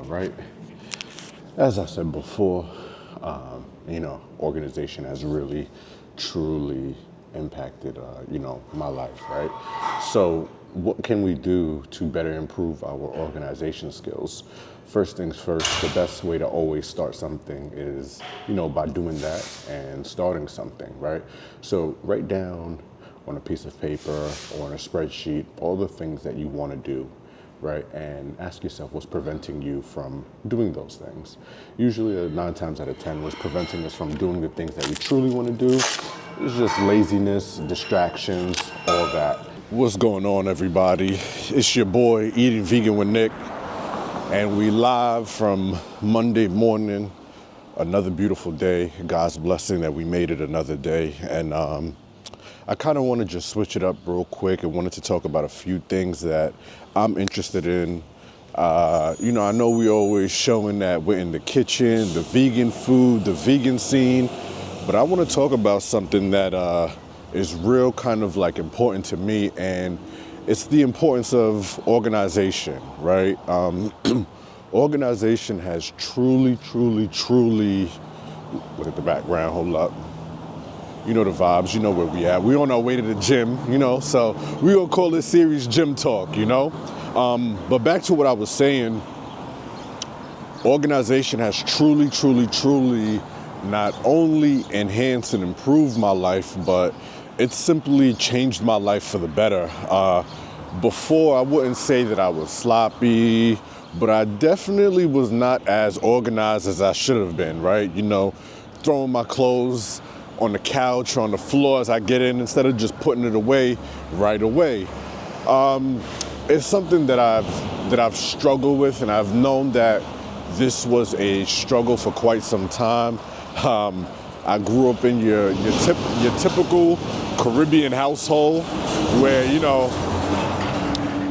right? As I said before, organization has really, truly impacted, my life, right? So what can we do to better improve our organization skills? First things first, the best way to always start something is, by doing that and starting something, right? So write down on a piece of paper or on a spreadsheet all the things that you want to do, right? And ask yourself what's preventing you from doing those things. Usually 9 times out of 10, what's preventing us from doing the things that we truly want to do is just laziness, distractions, all that. What's going on, everybody? It's your boy, Eating Vegan with Nick, and we live from Monday morning, another beautiful day. God's blessing that we made it another day. And I kind of want to just switch it up real quick and wanted to talk about a few things that I'm interested in. I know we always showing that we're in the kitchen, the vegan food, the vegan scene, but I want to talk about something that is real kind of like important to me, and it's the importance of organization, right? Organization has truly, look at the background, hold up. You know the vibes, you know where we at. We on our way to the gym, so we gonna call this series Gym Talk, But back to what I was saying, organization has truly not only enhanced and improved my life, but it's simply changed my life for the better. Before, I wouldn't say that I was sloppy, but I definitely was not as organized as I should have been, right? Throwing my clothes on the couch or on the floor as I get in instead of just putting it away right away. It's something that I've struggled with, and I've known that this was a struggle for quite some time. I grew up in your typical Caribbean household where,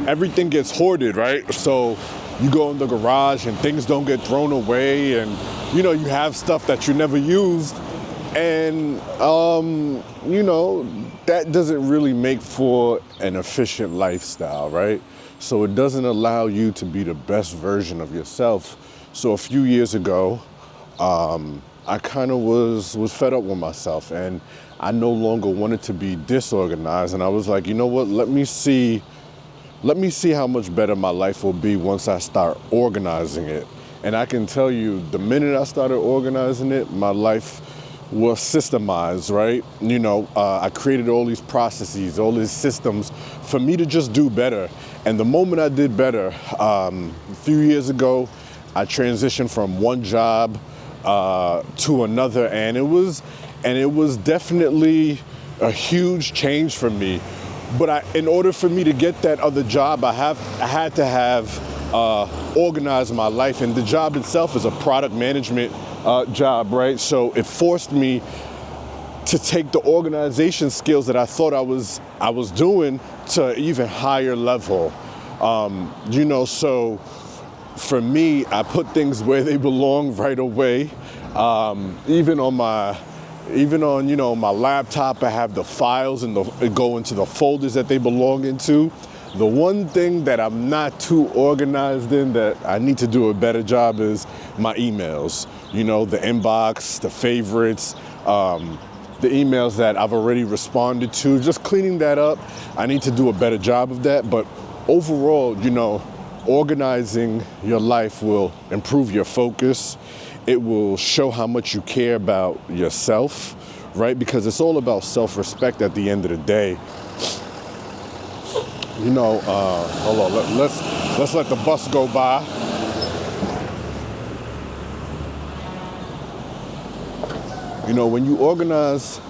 everything gets hoarded, right? So you go in the garage and things don't get thrown away, and, you have stuff that you never used. And, that doesn't really make for an efficient lifestyle, right? So it doesn't allow you to be the best version of yourself. So a few years ago, I kind of was fed up with myself, and I no longer wanted to be disorganized. And I was like, you know what, let me see how much better my life will be once I start organizing it. And I can tell you, the minute I started organizing it, my life was systemized, right? I created all these processes, all these systems for me to just do better. And the moment I did better, a few years ago, I transitioned from one job to another, and it was definitely a huge change for me. But in order for me to get that other job, I had to have organized my life, and the job itself is a product management job, right? So it forced me to take the organization skills that I thought I was doing to an even higher level. So for me, I put things where they belong right away. Even on my laptop, I have the files and go into the folders that they belong into. The one thing that I'm not too organized in that I need to do a better job is my emails. The inbox, the favorites, the emails that I've already responded to, just cleaning that up. I need to do a better job of that. But overall, organizing your life will improve your focus. It will show how much you care about yourself, right? Because it's all about self-respect at the end of the day. Hold on, let's let the bus go by. When you organize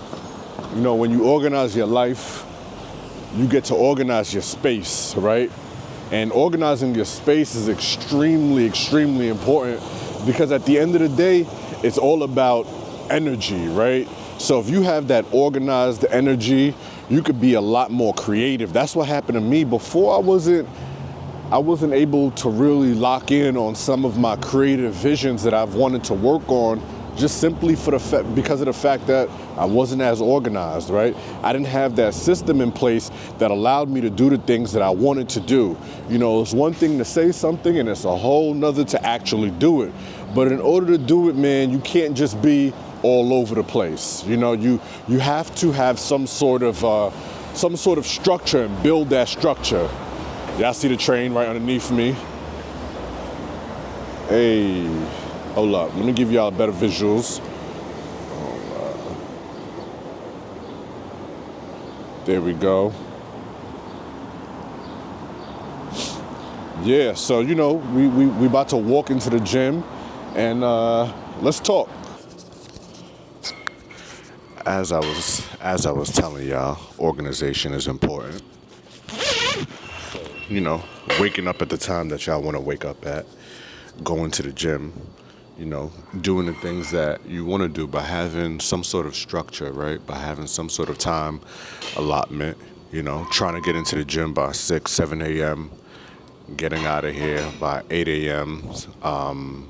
your life, you get to organize your space, right? And organizing your space is extremely important, because at the end of the day, it's all about energy, right? So if you have that organized energy, you could be a lot more creative. That's what happened to me. Before, I wasn't able to really lock in on some of my creative visions that I've wanted to work on just simply because of the fact that I wasn't as organized, right? I didn't have that system in place that allowed me to do the things that I wanted to do. You know, it's one thing to say something and it's a whole nother to actually do it. But in order to do it, man, you can't just be all over the place. You know, you have to have some sort of structure and build that structure. Y'all see the train right underneath me? Hey, hold up. Let me give y'all better visuals. There we go. Yeah, so you know, we about to walk into the gym and let's talk. As I was telling y'all, organization is important. You know, waking up at the time that y'all want to wake up at, going to the gym, you know, doing the things that you want to do by having some sort of structure, right? By having some sort of time allotment, you know, trying to get into the gym by 6, 7 a.m., getting out of here by 8 a.m., and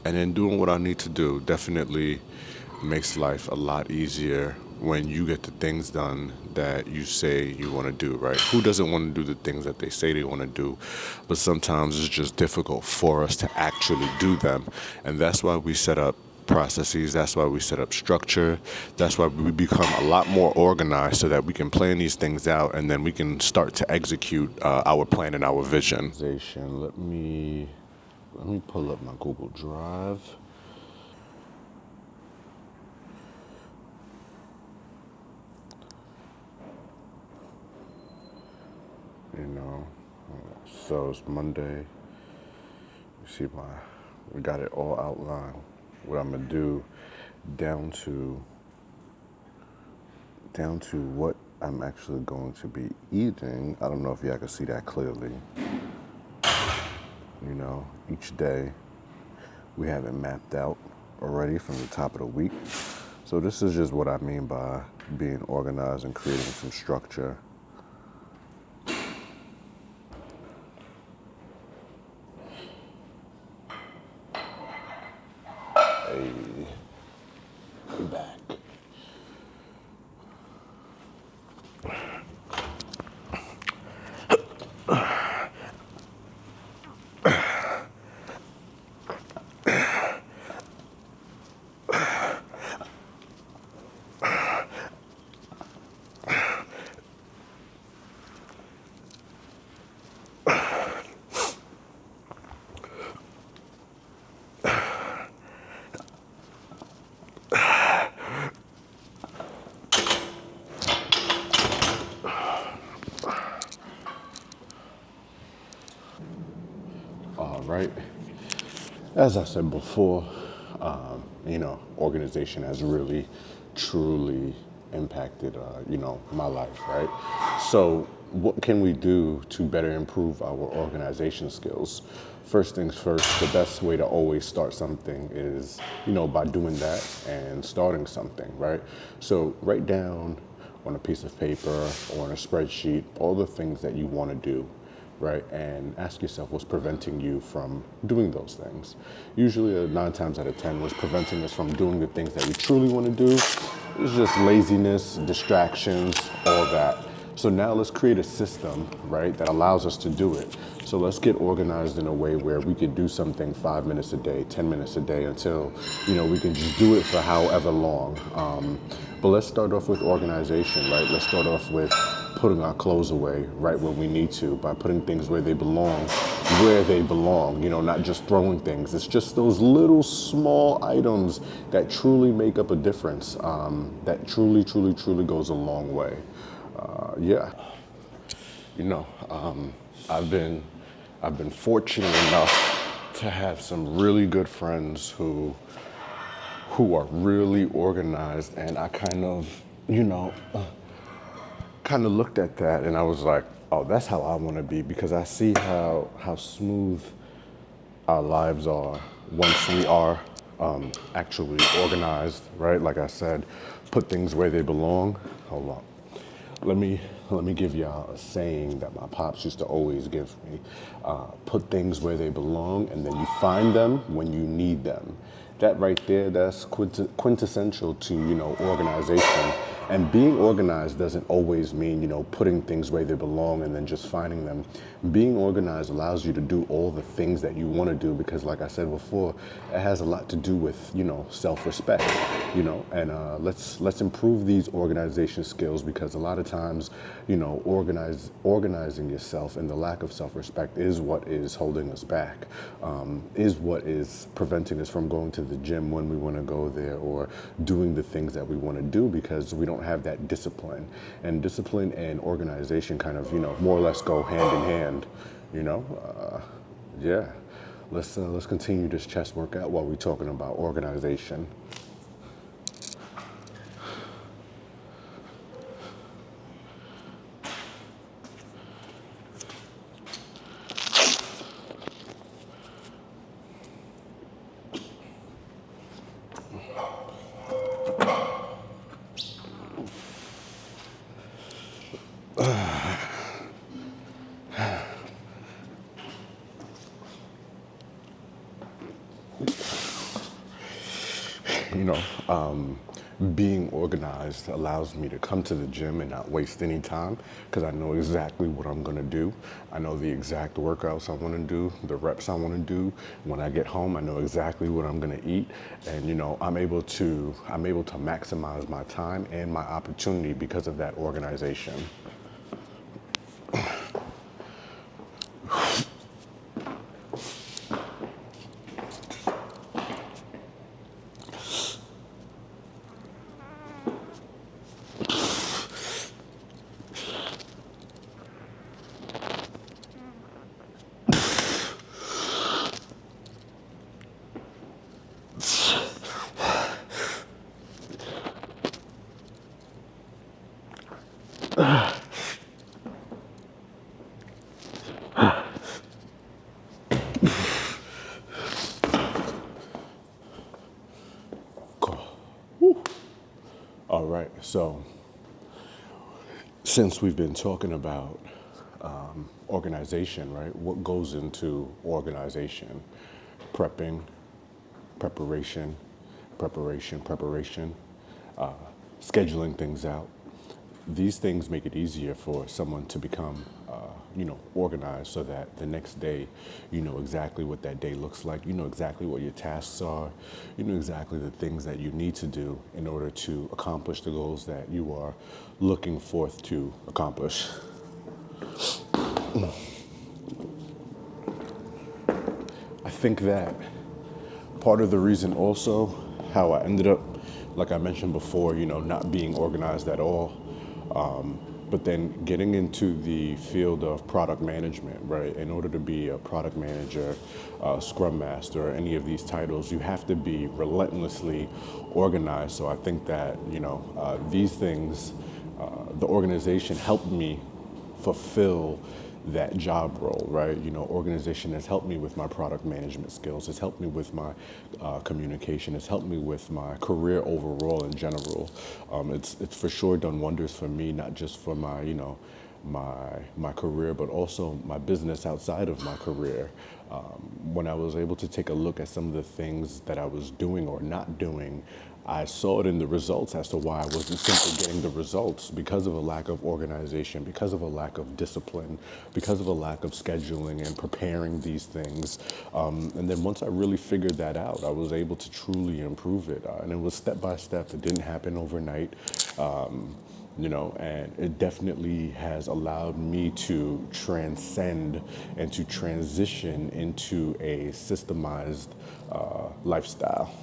then doing what I need to do definitely makes life a lot easier when you get the things done that you say you want to do, right? Who doesn't want to do the things that they say they want to do? But sometimes it's just difficult for us to actually do them. And that's why we set up processes. That's why we set up structure. That's why we become a lot more organized so that we can plan these things out and then we can start to execute our plan and our vision. Let me pull up my Google Drive. You know, so it's Monday. You see we got it all outlined. What I'm gonna do down to what I'm actually going to be eating. I don't know if y'all can see that clearly. You know, each day we have it mapped out already from the top of the week. So this is just what I mean by being organized and creating some structure. Hey, back. Right. As I said before, you know, organization has really, truly impacted, you know, my life, right? So what can we do to better improve our organization skills? First things first, the best way to always start something is, you know, by doing that and starting something, right? So write down on a piece of paper or on a spreadsheet all the things that you want to do, right? And ask yourself what's preventing you from doing those things. Usually 9 times out of 10, what's preventing us from doing the things that we truly want to do is just laziness, distractions, all that. So now let's create a system, right, that allows us to do it. So let's get organized in a way where we could do something 5 minutes a day, 10 minutes a day until, you know, we can just do it for however long. But let's start off with organization, right? Let's start off with putting our clothes away right when we need to, by putting things where they belong, you know, not just throwing things. It's just those little small items that truly make up a difference, that truly, truly, truly goes a long way. Yeah, you know, I've been fortunate enough to have some really good friends who are really organized, and I kind of, you know, kind of looked at that and I was like, oh, that's how I want to be, because I see how smooth our lives are once we are actually organized, right? Like I said, put things where they belong. Hold on. Let me give y'all a saying that my pops used to always give me. Put things where they belong, and then you find them when you need them. that right there, that's quintessential to, organization. And being organized doesn't always mean, putting things where they belong and then just finding them. Being organized allows you to do all the things that you want to do because, like I said before, it has a lot to do with, self-respect, and let's improve these organization skills because a lot of times, organizing yourself and the lack of self-respect is what is holding us back, is what is preventing us from going to the gym when we want to go there or doing the things that we want to do because we don't have that discipline. And discipline and organization kind of, more or less go hand in hand, yeah. Let's continue this chest workout while we're talking about organization. You know, being organized allows me to come to the gym and not waste any time because I know exactly what I'm going to do. I know the exact workouts I want to do, the reps I want to do. When I get home, I know exactly what I'm going to eat. And, I'm able to maximize my time and my opportunity because of that organization. All right, so since we've been talking about organization, right? What goes into organization? Prepping, preparation, preparation, scheduling things out. These things make it easier for someone to become, organized so that the next day, you know exactly what that day looks like. You know exactly what your tasks are. You know exactly the things that you need to do in order to accomplish the goals that you are looking forth to accomplish. I think that part of the reason also how I ended up, like I mentioned before, not being organized at all, but then getting into the field of product management, right? In order to be a product manager, scrum master, any of these titles, you have to be relentlessly organized. So I think that, these things, the organization helped me fulfill that job role, right? Organization has helped me with my product management skills. It's helped me with my communication. It's helped me with my career overall in general. It's for sure done wonders for me, not just for my, my career, but also my business outside of my career. When I was able to take a look at some of the things that I was doing or not doing, I saw it in the results as to why I wasn't simply getting the results because of a lack of organization, because of a lack of discipline, because of a lack of scheduling and preparing these things. And then once I really figured that out, I was able to truly improve it. And it was step by step. It didn't happen overnight. And it definitely has allowed me to transcend and to transition into a systemized lifestyle.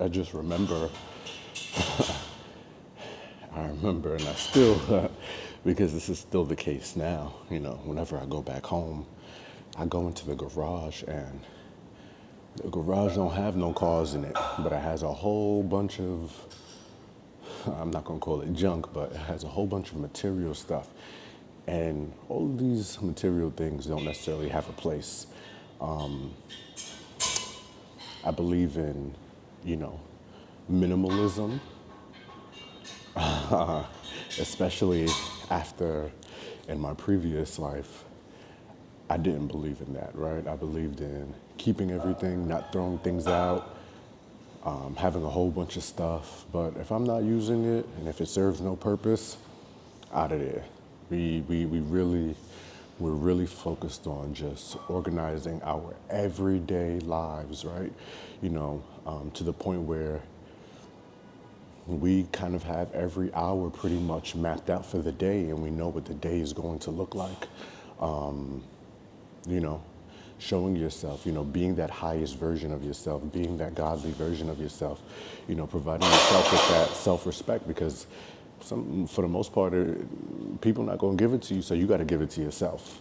I just remember, and I still, because this is still the case now, whenever I go back home, I go into the garage and the garage don't have no cars in it, but it has a whole bunch of, I'm not gonna call it junk, but it has a whole bunch of material stuff. And all of these material things don't necessarily have a place. I believe in, you know, minimalism, especially after in my previous life, I didn't believe in that, right? I believed in keeping everything, not throwing things out, having a whole bunch of stuff. But if I'm not using it and if it serves no purpose, out of there. We're really focused on just organizing our everyday lives, right? You know, to the point where we kind of have every hour pretty much mapped out for the day, and we know what the day is going to look like. You know, showing yourself, you know, being that highest version of yourself, being that godly version of yourself, you know, providing yourself with that self-respect, because for the most part, people are not going to give it to you, so you got to give it to yourself.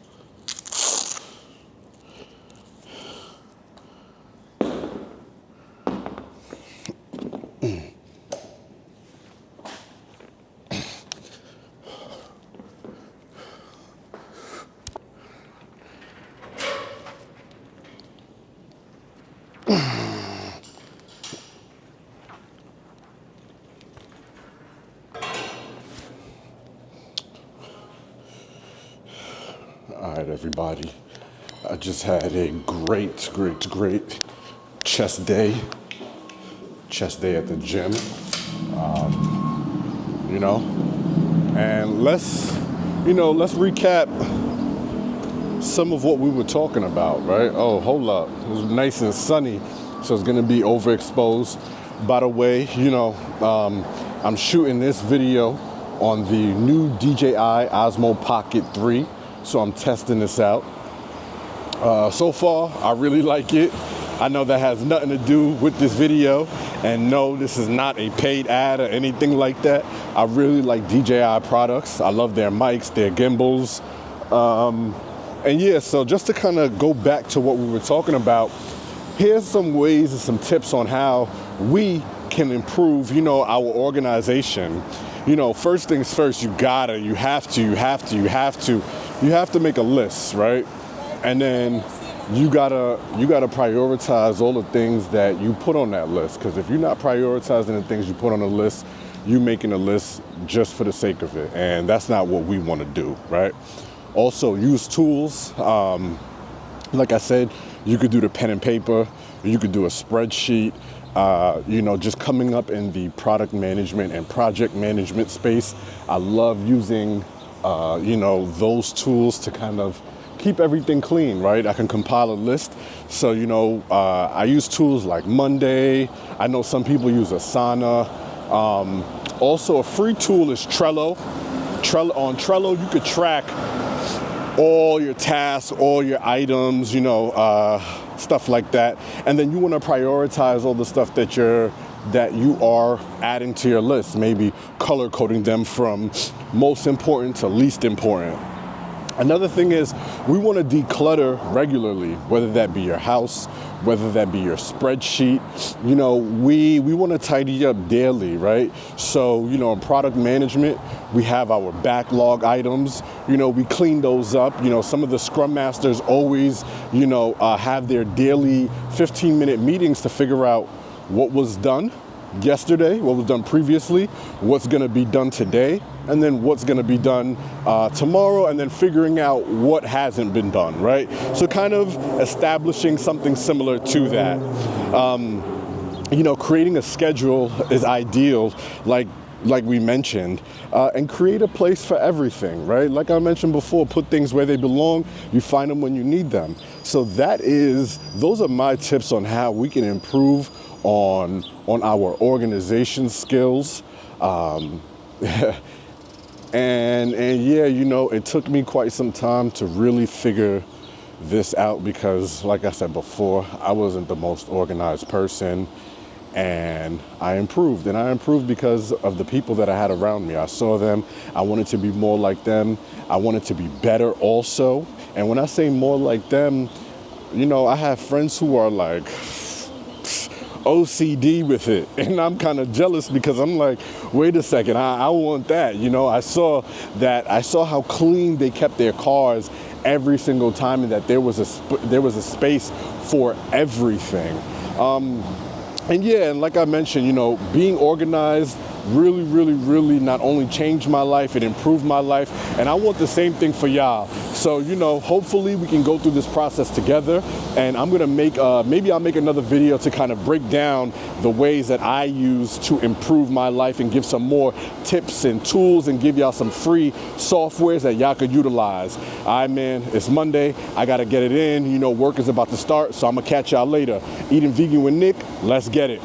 All right, everybody. I just had a great chest day at the gym, you know, and let's recap some of what we were talking about, right? Oh, hold up. It was nice and sunny, so it's gonna be overexposed. By the way, you know, I'm shooting this video on the new DJI Osmo Pocket 3. So I'm testing this out. So far, I really like it. I know that has nothing to do with this video. And no, this is not a paid ad or anything like that. I really like DJI products. I love their mics, their gimbals. And yeah, so just to kind of go back to what we were talking about, here's some ways and some tips on how we can improve, you know, our organization. You know, first things first, you have to make a list, right? And then you gotta prioritize all the things that you put on that list. Because if you're not prioritizing the things you put on the list, you're making a list just for the sake of it. And that's not what we want to do, right? Also, use tools. Like I said, you could do the pen and paper, you could do a spreadsheet. You know, just coming up in the product management and project management space. I love using, you know, those tools to kind of keep everything clean, right? I can compile a list. So, you know, I use tools like Monday. I know some people use Asana. Also, a free tool is Trello. On Trello, you could track all your tasks, all your items, you know, stuff like that. And then you want to prioritize all the stuff that you are adding to your list, maybe color coding them from most important to least important. Another thing is we want to declutter regularly, whether that be your house, whether that be your spreadsheet. You know, we want to tidy up daily, right? So, you know, in product management, we have our backlog items. You know, we clean those up. You know, some of the Scrum Masters always, you know, have their daily 15-minute meetings to figure out what was done yesterday, what was done previously, what's going to be done today, and then what's going to be done tomorrow, and then figuring out what hasn't been done, right? So kind of establishing something similar to that. You know, creating a schedule is ideal, like we mentioned, and create a place for everything, right? Like I mentioned before, put things where they belong, you find them when you need them. So those are my tips on how we can improve on our organization skills. And yeah, you know, it took me quite some time to really figure this out because, like I said before, I wasn't the most organized person, and I improved. And I improved because of the people that I had around me. I saw them. I wanted to be more like them. I wanted to be better also. And when I say more like them, you know, I have friends who are like OCD with it. And I'm kind of jealous because I'm like, wait a second, I want that. You know, I saw how clean they kept their cars every single time, and that there was a space for everything. And yeah, and like I mentioned, you know, being organized really not only changed my life, it improved my life, and I want the same thing for y'all. So, you know, hopefully we can go through this process together, and I'm gonna make, maybe I'll make another video to kind of break down the ways that I use to improve my life and give some more tips and tools and give y'all some free softwares that y'all could utilize. All right, man, it's Monday, I gotta get it in, you know, work is about to start, so I'm gonna catch y'all later. Eating Vegan with Nick, let's get it.